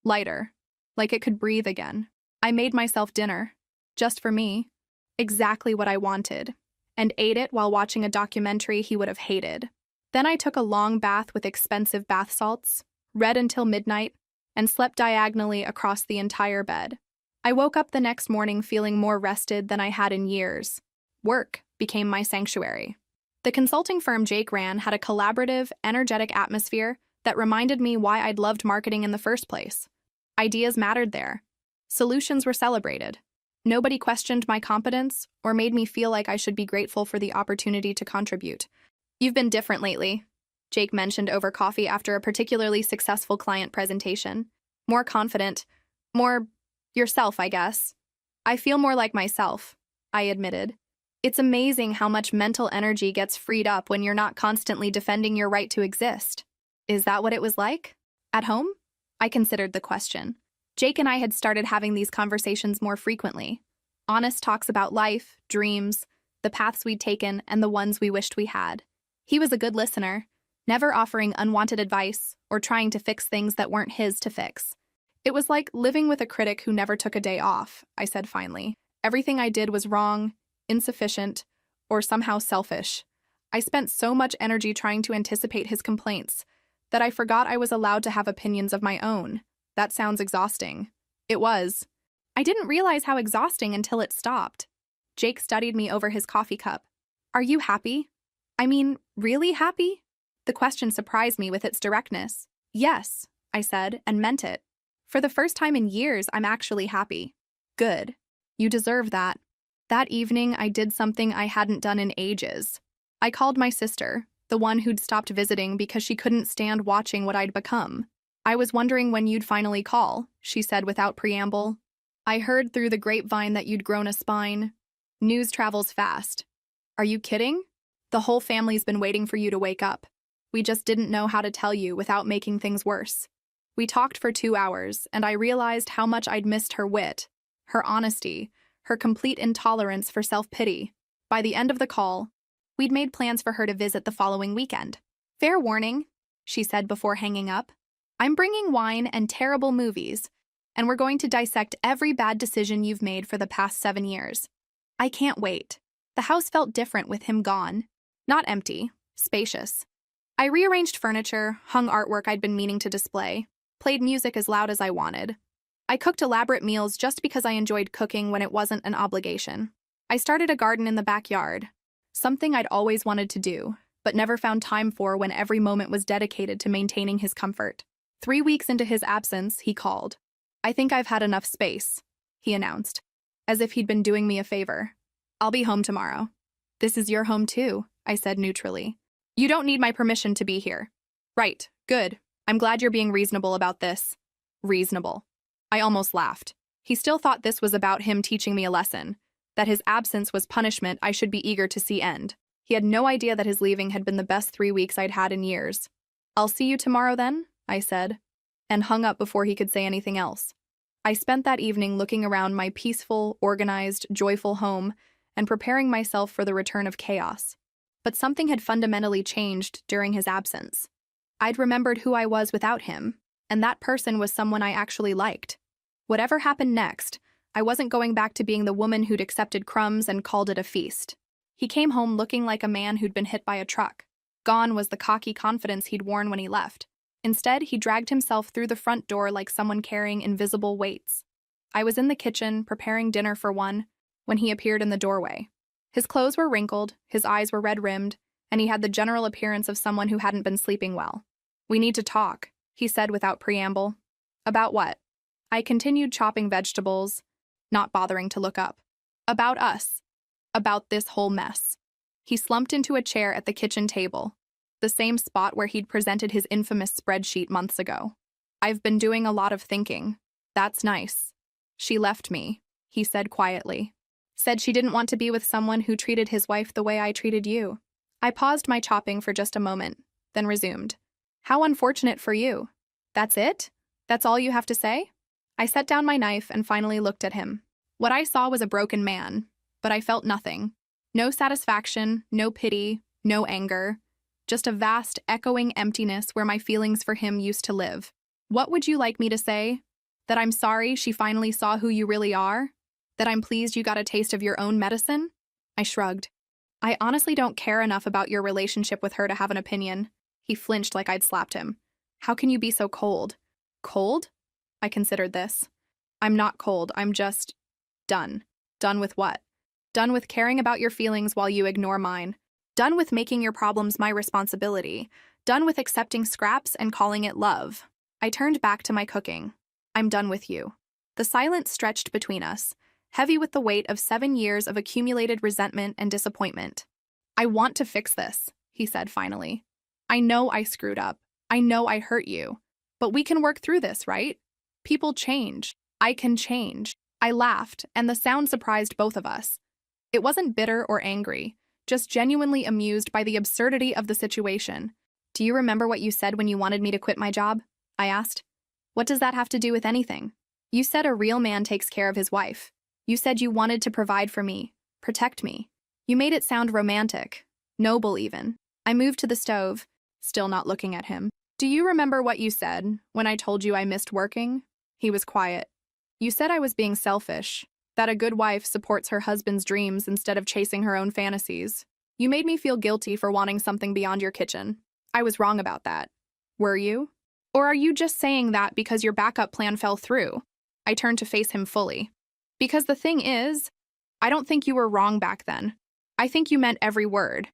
lighter, like it could breathe again. I made myself dinner, just for me, exactly what I wanted, and ate it while watching a documentary he would have hated. Then I took a long bath with expensive bath salts, read until midnight, and slept diagonally across the entire bed. I woke up the next morning feeling more rested than I had in years. Work became my sanctuary. The consulting firm Jake ran had a collaborative, energetic atmosphere that reminded me why I'd loved marketing in the first place. Ideas mattered there. Solutions were celebrated. Nobody questioned my competence or made me feel like I should be grateful for the opportunity to contribute. "You've been different lately," Jake mentioned over coffee after a particularly successful client presentation. "More confident. More yourself, I guess." "I feel more like myself," I admitted. "It's amazing how much mental energy gets freed up when you're not constantly defending your right to exist." "Is that what it was like? At home?" I considered the question. Jake and I had started having these conversations more frequently. Honest talks about life, dreams, the paths we'd taken, and the ones we wished we had. He was a good listener, never offering unwanted advice or trying to fix things that weren't his to fix. "It was like living with a critic who never took a day off," I said finally. "Everything I did was wrong, insufficient, or somehow selfish. I spent so much energy trying to anticipate his complaints that I forgot I was allowed to have opinions of my own. That sounds exhausting. It was. I didn't realize how exhausting until it stopped. Jake studied me over his coffee cup. Are you happy? I mean, really happy? The question surprised me with its directness. Yes, I said, and meant it. For the first time in years, I'm actually happy. Good. You deserve that. That evening, I did something I hadn't done in ages. I called my sister, the one who'd stopped visiting because she couldn't stand watching what I'd become. I was wondering when you'd finally call, she said without preamble. I heard through the grapevine that you'd grown a spine. News travels fast. Are you kidding? The whole family's been waiting for you to wake up. We just didn't know how to tell you without making things worse. We talked for 2 hours, and I realized how much I'd missed her wit, her honesty, her complete intolerance for self-pity. By the end of the call, we'd made plans for her to visit the following weekend. Fair warning, she said before hanging up. I'm bringing wine and terrible movies, and we're going to dissect every bad decision you've made for the past 7 years. I can't wait. The house felt different with him gone. Not empty, spacious. I rearranged furniture, hung artwork I'd been meaning to display, played music as loud as I wanted. I cooked elaborate meals just because I enjoyed cooking when it wasn't an obligation. I started a garden in the backyard, something I'd always wanted to do, but never found time for when every moment was dedicated to maintaining his comfort. 3 weeks into his absence, he called. I think I've had enough space, he announced, as if he'd been doing me a favor. I'll be home tomorrow. This is your home too, I said neutrally. You don't need my permission to be here. Right, good. I'm glad you're being reasonable about this. Reasonable. I almost laughed. He still thought this was about him teaching me a lesson, that his absence was punishment I should be eager to see end. He had no idea that his leaving had been the best 3 weeks I'd had in years. I'll see you tomorrow then, I said, and hung up before he could say anything else. I spent that evening looking around my peaceful, organized, joyful home and preparing myself for the return of chaos. But something had fundamentally changed during his absence. I'd remembered who I was without him, and that person was someone I actually liked. Whatever happened next, I wasn't going back to being the woman who'd accepted crumbs and called it a feast. He came home looking like a man who'd been hit by a truck. Gone was the cocky confidence he'd worn when he left. Instead, he dragged himself through the front door like someone carrying invisible weights. I was in the kitchen, preparing dinner for one, when he appeared in the doorway. His clothes were wrinkled, his eyes were red-rimmed, and he had the general appearance of someone who hadn't been sleeping well. We need to talk, he said without preamble. About what? I continued chopping vegetables, not bothering to look up. About us. About this whole mess. He slumped into a chair at the kitchen table, the same spot where he'd presented his infamous spreadsheet months ago. I've been doing a lot of thinking. That's nice. She left me, he said quietly. Said she didn't want to be with someone who treated his wife the way I treated you. I paused my chopping for just a moment, then resumed. How unfortunate for you. That's it? That's all you have to say? I set down my knife and finally looked at him. What I saw was a broken man, but I felt nothing. No satisfaction, no pity, no anger. Just a vast, echoing emptiness where my feelings for him used to live. What would you like me to say? That I'm sorry she finally saw who you really are? That I'm pleased you got a taste of your own medicine? I shrugged. I honestly don't care enough about your relationship with her to have an opinion. He flinched like I'd slapped him. How can you be so cold? Cold? I considered this. I'm not cold, I'm just done. Done with what? Done with caring about your feelings while you ignore mine. Done with making your problems my responsibility. Done with accepting scraps and calling it love. I turned back to my cooking. I'm done with you. The silence stretched between us, heavy with the weight of 7 years of accumulated resentment and disappointment. I want to fix this, he said finally. I know I screwed up. I know I hurt you. But we can work through this, right? People change. I can change. I laughed, and the sound surprised both of us. It wasn't bitter or angry, just genuinely amused by the absurdity of the situation. Do you remember what you said when you wanted me to quit my job? I asked. What does that have to do with anything? You said a real man takes care of his wife. You said you wanted to provide for me, protect me. You made it sound romantic, noble even. I moved to the stove, still not looking at him. Do you remember what you said when I told you I missed working? He was quiet. You said I was being selfish, that a good wife supports her husband's dreams instead of chasing her own fantasies. You made me feel guilty for wanting something beyond your kitchen. I was wrong about that. Were you? Or are you just saying that because your backup plan fell through? I turned to face him fully. Because the thing is, I don't think you were wrong back then. I think you meant every word.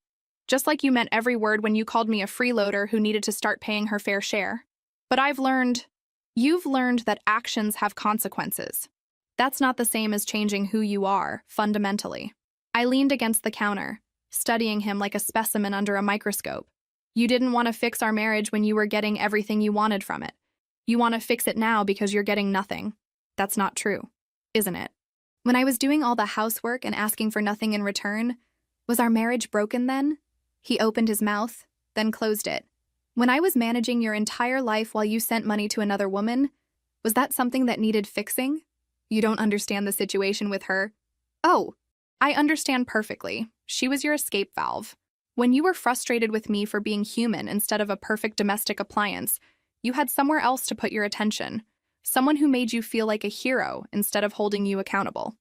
Just like you meant every word when you called me a freeloader who needed to start paying her fair share. But you've learned that actions have consequences. That's not the same as changing who you are, fundamentally. I leaned against the counter, studying him like a specimen under a microscope. You didn't want to fix our marriage when you were getting everything you wanted from it. You want to fix it now because you're getting nothing. That's not true, isn't it? When I was doing all the housework and asking for nothing in return, was our marriage broken then? He opened his mouth, then closed it. When I was managing your entire life while you sent money to another woman, was that something that needed fixing? You don't understand the situation with her. Oh, I understand perfectly. She was your escape valve. When you were frustrated with me for being human instead of a perfect domestic appliance, you had somewhere else to put your attention. Someone who made you feel like a hero instead of holding you accountable.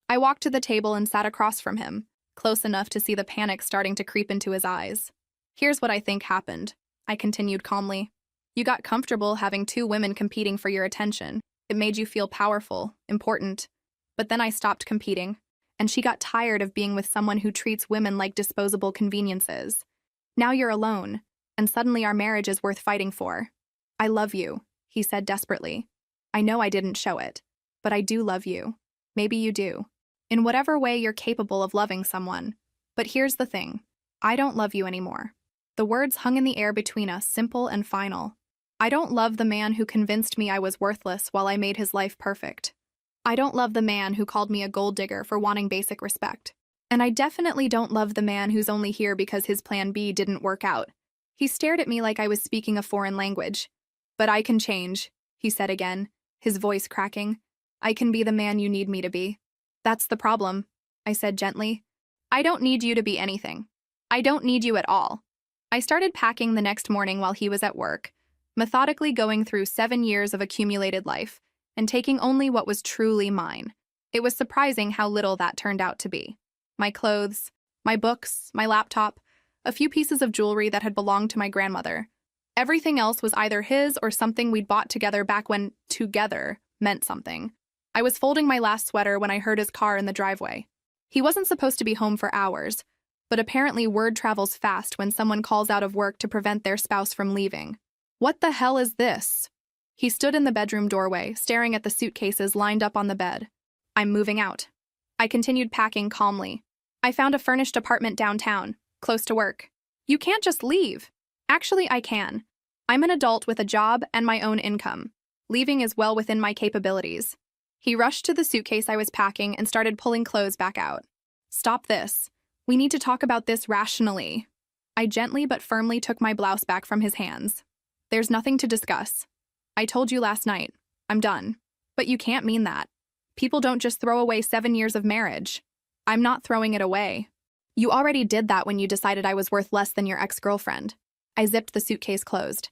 I walked to the table and sat across from him, close enough to see the panic starting to creep into his eyes. Here's what I think happened, I continued calmly. You got comfortable having two women competing for your attention. It made you feel powerful, important. But then I stopped competing, and she got tired of being with someone who treats women like disposable conveniences. Now you're alone, and suddenly our marriage is worth fighting for. I love you, he said desperately. I know I didn't show it, but I do love you. Maybe you do. In whatever way you're capable of loving someone. But here's the thing. I don't love you anymore. The words hung in the air between us, simple and final. I don't love the man who convinced me I was worthless while I made his life perfect. I don't love the man who called me a gold digger for wanting basic respect. And I definitely don't love the man who's only here because his plan B didn't work out. He stared at me like I was speaking a foreign language. But I can change, he said again, his voice cracking. I can be the man you need me to be. That's the problem, I said gently. I don't need you to be anything. I don't need you at all. I started packing the next morning while he was at work, methodically going through 7 years of accumulated life, and taking only what was truly mine. It was surprising how little that turned out to be. My clothes, my books, my laptop, a few pieces of jewelry that had belonged to my grandmother. Everything else was either his or something we'd bought together back when together meant something. I was folding my last sweater when I heard his car in the driveway. He wasn't supposed to be home for hours, but apparently word travels fast when someone calls out of work to prevent their spouse from leaving. What the hell is this? He stood in the bedroom doorway, staring at the suitcases lined up on the bed. I'm moving out. I continued packing calmly. I found a furnished apartment downtown, close to work. You can't just leave. Actually, I can. I'm an adult with a job and my own income. Leaving is well within my capabilities. He rushed to the suitcase I was packing and started pulling clothes back out. Stop this. We need to talk about this rationally. I gently but firmly took my blouse back from his hands. There's nothing to discuss. I told you last night. I'm done. But you can't mean that. People don't just throw away 7 years of marriage. I'm not throwing it away. You already did that when you decided I was worth less than your ex-girlfriend. I zipped the suitcase closed.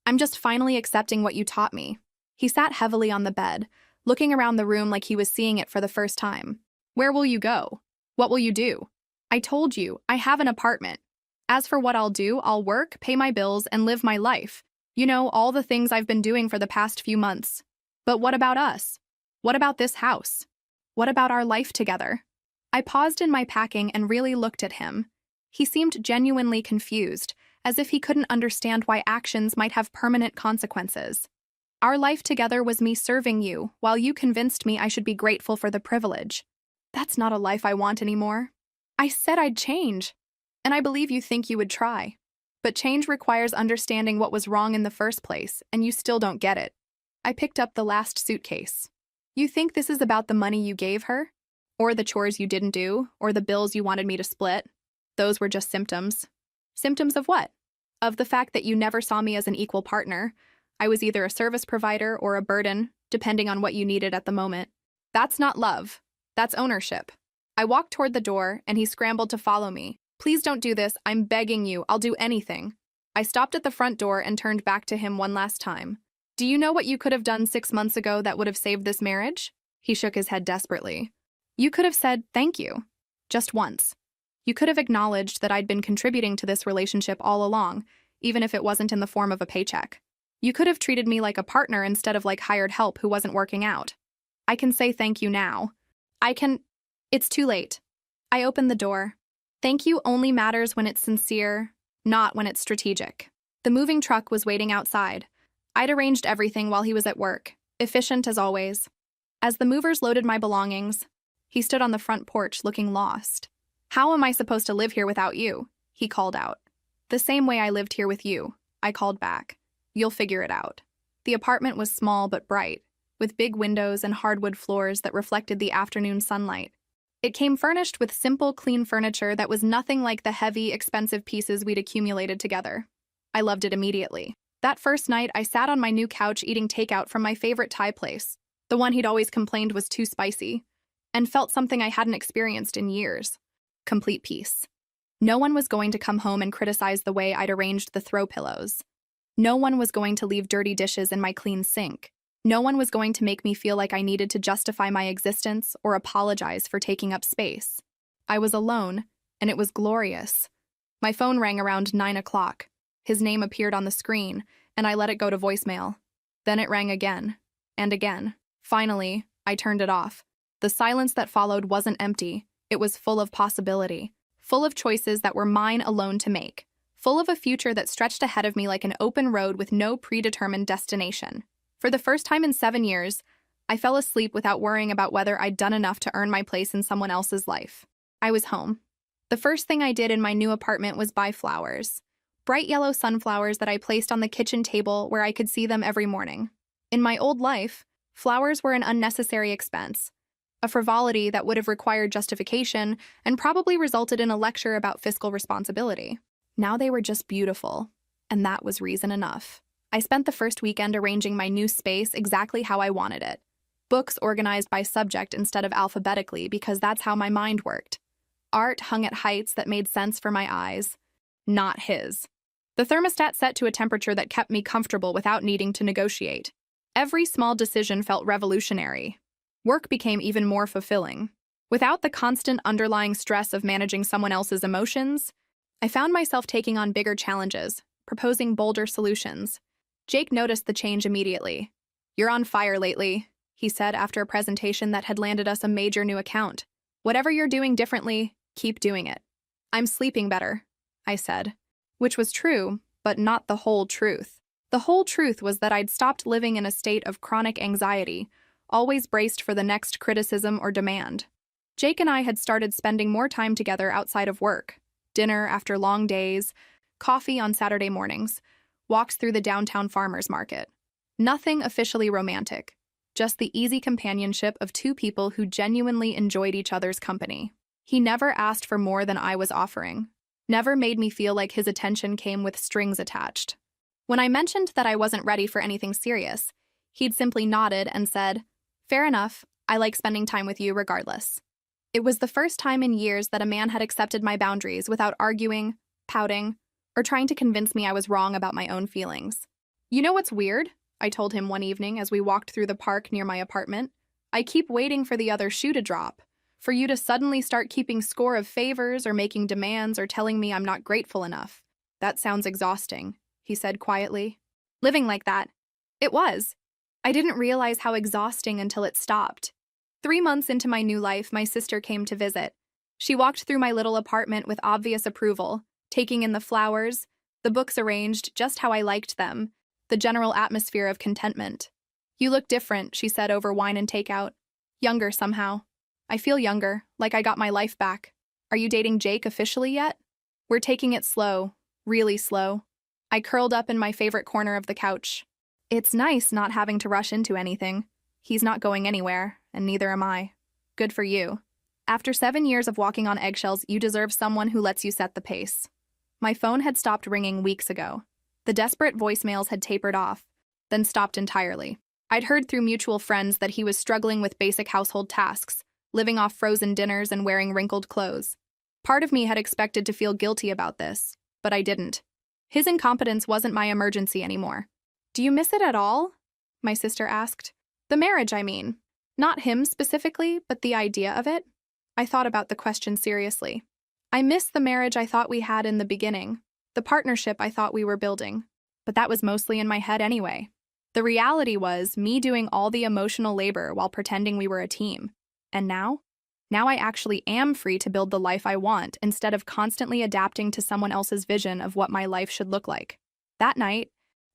I'm just finally accepting what you taught me. He sat heavily on the bed, looking around the room like he was seeing it for the first time. Where will you go? What will you do? I told you, I have an apartment. As for what I'll do, I'll work, pay my bills, and live my life. You know, all the things I've been doing for the past few months. But what about us? What about this house? What about our life together? I paused in my packing and really looked at him. He seemed genuinely confused, as if he couldn't understand why actions might have permanent consequences. Our life together was me serving you, while you convinced me I should be grateful for the privilege. That's not a life I want anymore. I said I'd change, and I believe you think you would try. But change requires understanding what was wrong in the first place, and you still don't get it. I picked up the last suitcase. You think this is about the money you gave her? Or the chores you didn't do? Or the bills you wanted me to split? Those were just symptoms. Symptoms of what? Of the fact that you never saw me as an equal partner. I was either a service provider or a burden, depending on what you needed at the moment. That's not love. That's ownership. I walked toward the door, and he scrambled to follow me. Please don't do this. I'm begging you. I'll do anything. I stopped at the front door and turned back to him one last time. Do you know what you could have done 6 months ago that would have saved this marriage? He shook his head desperately. You could have said, thank you. Just once. You could have acknowledged that I'd been contributing to this relationship all along, even if it wasn't in the form of a paycheck. You could have treated me like a partner instead of like hired help who wasn't working out. I can say thank you now. It's too late. I opened the door. Thank you only matters when it's sincere, not when it's strategic. The moving truck was waiting outside. I'd arranged everything while he was at work, efficient as always. As the movers loaded my belongings, he stood on the front porch looking lost. How am I supposed to live here without you? He called out. The same way I lived here with you, I called back. You'll figure it out. The apartment was small but bright, with big windows and hardwood floors that reflected the afternoon sunlight. It came furnished with simple, clean furniture that was nothing like the heavy, expensive pieces we'd accumulated together. I loved it immediately. That first night, I sat on my new couch eating takeout from my favorite Thai place, the one he'd always complained was too spicy, and felt something I hadn't experienced in years. Complete peace. No one was going to come home and criticize the way I'd arranged the throw pillows. No one was going to leave dirty dishes in my clean sink. No one was going to make me feel like I needed to justify my existence or apologize for taking up space. I was alone, and it was glorious. My phone rang around 9 o'clock. His name appeared on the screen, and I let it go to voicemail. Then it rang again, and again. Finally, I turned it off. The silence that followed wasn't empty. It was full of possibility, full of choices that were mine alone to make, full of a future that stretched ahead of me like an open road with no predetermined destination. For the first time in 7 years, I fell asleep without worrying about whether I'd done enough to earn my place in someone else's life. I was home. The first thing I did in my new apartment was buy flowers. Bright yellow sunflowers that I placed on the kitchen table where I could see them every morning. In my old life, flowers were an unnecessary expense, a frivolity that would have required justification and probably resulted in a lecture about fiscal responsibility. Now they were just beautiful, and that was reason enough. I spent the first weekend arranging my new space exactly how I wanted it. Books organized by subject instead of alphabetically because that's how my mind worked. Art hung at heights that made sense for my eyes, not his. The thermostat set to a temperature that kept me comfortable without needing to negotiate. Every small decision felt revolutionary. Work became even more fulfilling. Without the constant underlying stress of managing someone else's emotions, I found myself taking on bigger challenges, proposing bolder solutions. Jake noticed the change immediately. "You're on fire lately," he said after a presentation that had landed us a major new account. "Whatever you're doing differently, keep doing it." "I'm sleeping better," I said, which was true, but not the whole truth. The whole truth was that I'd stopped living in a state of chronic anxiety, always braced for the next criticism or demand. Jake and I had started spending more time together outside of work. Dinner after long days, coffee on Saturday mornings, walks through the downtown farmers market. Nothing officially romantic, just the easy companionship of two people who genuinely enjoyed each other's company. He never asked for more than I was offering, never made me feel like his attention came with strings attached. When I mentioned that I wasn't ready for anything serious, he'd simply nodded and said, "Fair enough, I like spending time with you regardless." It was the first time in years that a man had accepted my boundaries without arguing, pouting, or trying to convince me I was wrong about my own feelings. "You know what's weird?" I told him one evening as we walked through the park near my apartment. "I keep waiting for the other shoe to drop, for you to suddenly start keeping score of favors or making demands or telling me I'm not grateful enough." "That sounds exhausting," he said quietly. "Living like that." It was. I didn't realize how exhausting until it stopped. 3 months into my new life, my sister came to visit. She walked through my little apartment with obvious approval, taking in the flowers, the books arranged just how I liked them, the general atmosphere of contentment. "You look different," she said over wine and takeout. "Younger somehow." "I feel younger, like I got my life back." "Are you dating Jake officially yet?" "We're taking it slow, really slow." I curled up in my favorite corner of the couch. It's nice not having to rush into anything. He's not going anywhere, and neither am I. Good for you. After 7 years of walking on eggshells, you deserve someone who lets you set the pace. My phone had stopped ringing weeks ago. The desperate voicemails had tapered off, then stopped entirely. I'd heard through mutual friends that he was struggling with basic household tasks, living off frozen dinners and wearing wrinkled clothes. Part of me had expected to feel guilty about this, but I didn't. His incompetence wasn't my emergency anymore. "Do you miss it at all?" my sister asked. "The marriage, I mean. Not him specifically, but the idea of it." I thought about the question seriously. I miss the marriage I thought we had in the beginning, the partnership I thought we were building. But that was mostly in my head anyway. The reality was me doing all the emotional labor while pretending we were a team. And now? Now I actually am free to build the life I want instead of constantly adapting to someone else's vision of what my life should look like. That night,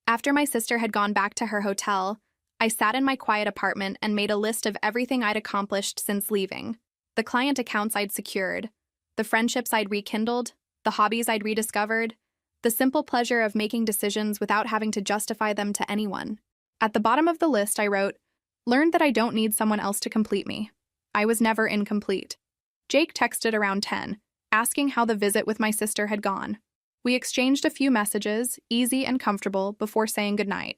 after my sister had gone back to her hotel, I sat in my quiet apartment and made a list of everything I'd accomplished since leaving. The client accounts I'd secured, the friendships I'd rekindled, the hobbies I'd rediscovered, the simple pleasure of making decisions without having to justify them to anyone. At the bottom of the list, I wrote, "Learned that I don't need someone else to complete me. I was never incomplete." Jake texted around 10, asking how the visit with my sister had gone. We exchanged a few messages, easy and comfortable, before saying goodnight.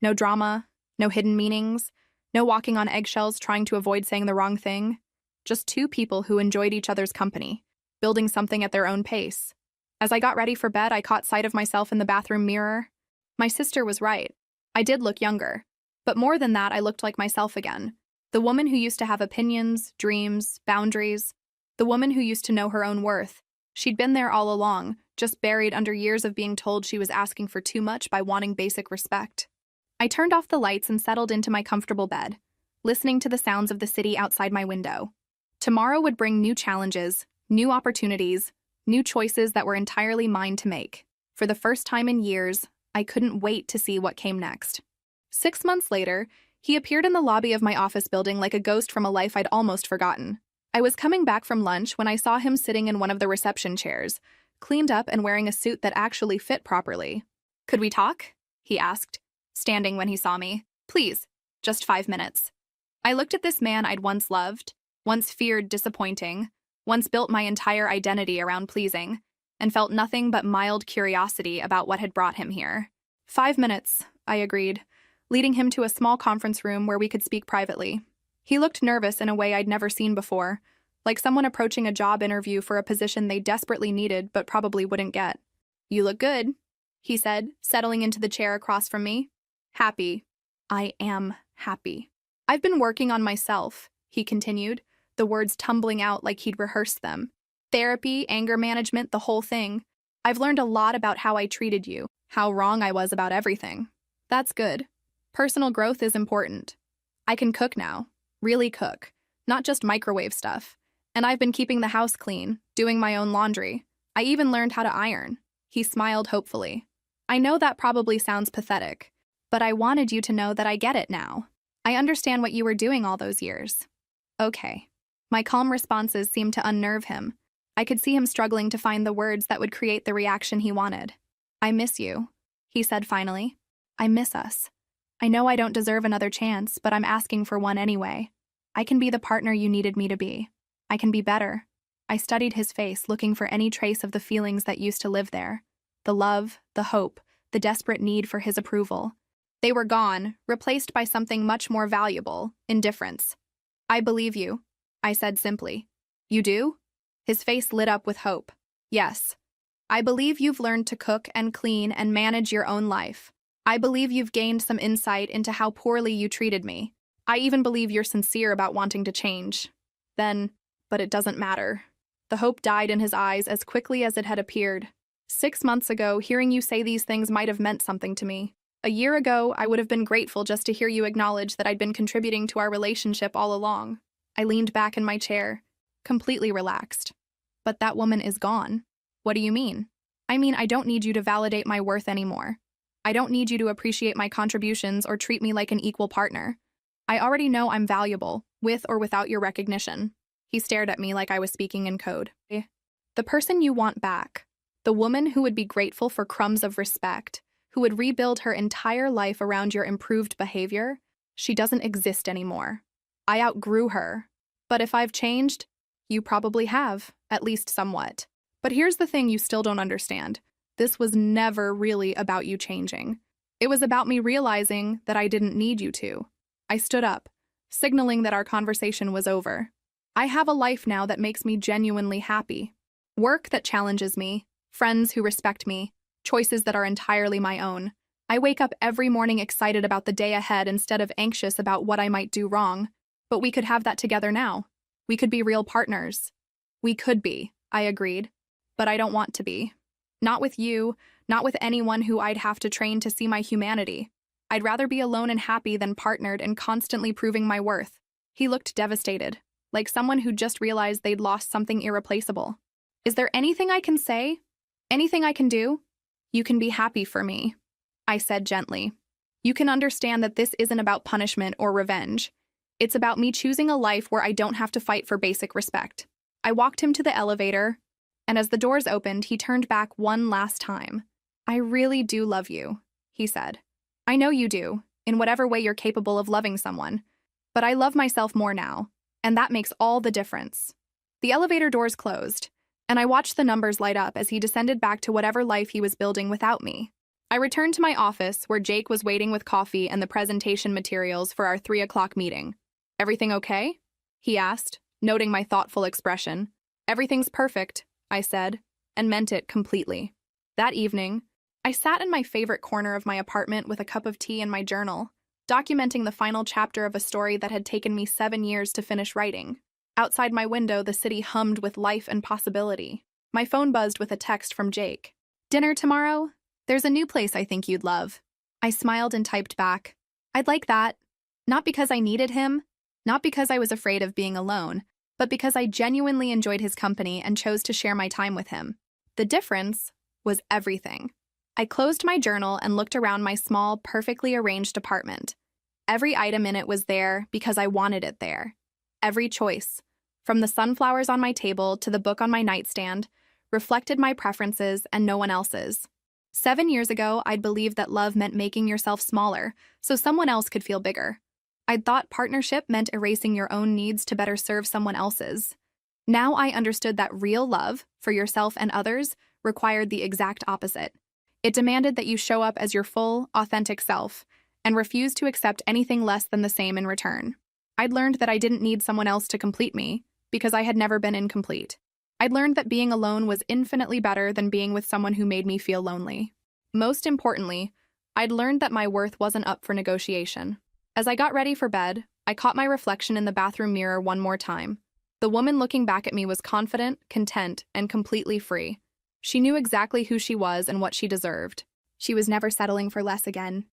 No drama, no hidden meanings, no walking on eggshells trying to avoid saying the wrong thing. Just two people who enjoyed each other's company, building something at their own pace. As I got ready for bed, I caught sight of myself in the bathroom mirror. My sister was right. I did look younger. But more than that, I looked like myself again. The woman who used to have opinions, dreams, boundaries. The woman who used to know her own worth. She'd been there all along, just buried under years of being told she was asking for too much by wanting basic respect. I turned off the lights and settled into my comfortable bed, listening to the sounds of the city outside my window. Tomorrow would bring new challenges, new opportunities, new choices that were entirely mine to make. For the first time in years, I couldn't wait to see what came next. 6 months later, he appeared in the lobby of my office building like a ghost from a life I'd almost forgotten. I was coming back from lunch when I saw him sitting in one of the reception chairs, cleaned up and wearing a suit that actually fit properly. "Could we talk?" he asked, standing when he saw me. "Please, just 5 minutes." I looked at this man I'd once loved, once feared disappointing, once built my entire identity around pleasing, and felt nothing but mild curiosity about what had brought him here. 5 minutes, I agreed, leading him to a small conference room where we could speak privately. He looked nervous in a way I'd never seen before, like someone approaching a job interview for a position they desperately needed but probably wouldn't get. "You look good," he said, settling into the chair across from me. "Happy. I am happy. I've been working on myself," he continued, the words tumbling out like he'd rehearsed them. "Therapy, anger management, the whole thing. I've learned a lot about how I treated you, how wrong I was about everything. That's good. Personal growth is important. I can cook now, really cook, not just microwave stuff. And I've been keeping the house clean, doing my own laundry. I even learned how to iron." He smiled hopefully. "I know that probably sounds pathetic, but I wanted you to know that I get it now. I understand what you were doing all those years." "Okay." My calm responses seemed to unnerve him. I could see him struggling to find the words that would create the reaction he wanted. "I miss you," he said finally. "I miss us. I know I don't deserve another chance, but I'm asking for one anyway. I can be the partner you needed me to be. I can be better." I studied his face, looking for any trace of the feelings that used to live there. The love, the hope, the desperate need for his approval. They were gone, replaced by something much more valuable, indifference. "I believe you," I said simply. "You do?" His face lit up with hope. "Yes. I believe you've learned to cook and clean and manage your own life. I believe you've gained some insight into how poorly you treated me. I even believe you're sincere about wanting to change." But it doesn't matter. The hope died in his eyes as quickly as it had appeared. 6 months ago, hearing you say these things might have meant something to me. A year ago, I would have been grateful just to hear you acknowledge that I'd been contributing to our relationship all along. I leaned back in my chair, completely relaxed. "But that woman is gone." "What do you mean?" "I mean, I don't need you to validate my worth anymore. I don't need you to appreciate my contributions or treat me like an equal partner. I already know I'm valuable, with or without your recognition." He stared at me like I was speaking in code. "The person you want back, the woman who would be grateful for crumbs of respect, who would rebuild her entire life around your improved behavior, she doesn't exist anymore. I outgrew her. But if I've changed, you probably have, at least somewhat. But here's the thing you still don't understand. This was never really about you changing. It was about me realizing that I didn't need you to." I stood up, signaling that our conversation was over. "I have a life now that makes me genuinely happy. Work that challenges me, friends who respect me, choices that are entirely my own. I wake up every morning excited about the day ahead instead of anxious about what I might do wrong. But we could have that together now. We could be real partners." "We could be," I agreed, but I don't want to be. Not with you, not with anyone who I'd have to train to see my humanity. I'd rather be alone and happy than partnered and constantly proving my worth. He looked devastated, like someone who just realized they'd lost something irreplaceable. Is there anything I can say? Anything I can do? You can be happy for me, I said gently. You can understand that this isn't about punishment or revenge. It's about me choosing a life where I don't have to fight for basic respect. I walked him to the elevator, and as the doors opened, he turned back one last time. I really do love you, he said. I know you do, in whatever way you're capable of loving someone. But I love myself more now, and that makes all the difference. The elevator doors closed, and I watched the numbers light up as he descended back to whatever life he was building without me. I returned to my office, where Jake was waiting with coffee and the presentation materials for our 3 o'clock meeting. Everything okay? He asked, noting my thoughtful expression. Everything's perfect, I said, and meant it completely. That evening, I sat in my favorite corner of my apartment with a cup of tea and my journal, documenting the final chapter of a story that had taken me 7 years to finish writing. Outside my window, the city hummed with life and possibility. My phone buzzed with a text from Jake. Dinner tomorrow? There's a new place I think you'd love. I smiled and typed back. I'd like that. Not because I needed him, not because I was afraid of being alone, but because I genuinely enjoyed his company and chose to share my time with him. The difference was everything. I closed my journal and looked around my small, perfectly arranged apartment. Every item in it was there because I wanted it there. Every choice, from the sunflowers on my table to the book on my nightstand, reflected my preferences and no one else's. 7 years ago, I'd believed that love meant making yourself smaller so someone else could feel bigger. I'd thought partnership meant erasing your own needs to better serve someone else's. Now I understood that real love, for yourself and others, required the exact opposite. It demanded that you show up as your full, authentic self, and refuse to accept anything less than the same in return. I'd learned that I didn't need someone else to complete me, because I had never been incomplete. I'd learned that being alone was infinitely better than being with someone who made me feel lonely. Most importantly, I'd learned that my worth wasn't up for negotiation. As I got ready for bed, I caught my reflection in the bathroom mirror one more time. The woman looking back at me was confident, content, and completely free. She knew exactly who she was and what she deserved. She was never settling for less again.